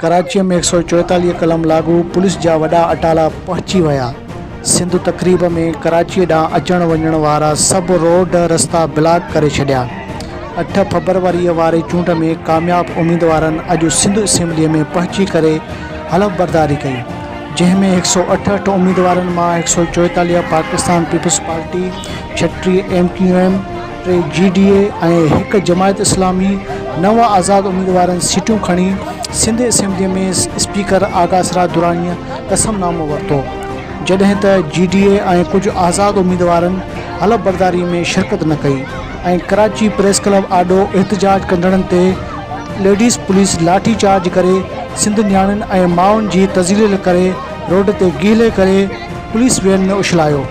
कराची में 144 कलम लागू, पुलिस जा वॾा अटाला पहुची विया। सिंध तक़रीब में कराची ॾांहुं अचण वञण वारा सभु रोड रस्ता ब्लॉक करे छॾिया। 8 फरवरी वारे चूंड में कामयाब उम्मीदवारनि अॼु सिंध असेंबलीअ में पहुची करे हलफ़ बर्दारी कई, जंहिंमें 168 उम्मीदवारनि मां 144 Pakistan peoples party, 36 MQM, 3 GDA ऐं 1 जमायत इस्लामी 9 आज़ाद उम्मीदवारनि सीटूं खणी सिंध असेंबलीअ में स्पीकर आगा सिराज दुरानीअ कसमनामो वरितो, जॾहिं त GDA ऐं कुझु आज़ाद उम्मीदवारनि हलफ़ बर्दारी में शिरकत न कई ऐं कराची प्रेस क्लब आॾो एहतजाज कंदड़नि ते लेडीज़ पुलिस लाठी चार्ज करे सिंध नियाणियुनि ऐं माउनि जी तज़लील करे रोड ते गीले करे पुलिस वेन में उछलायो।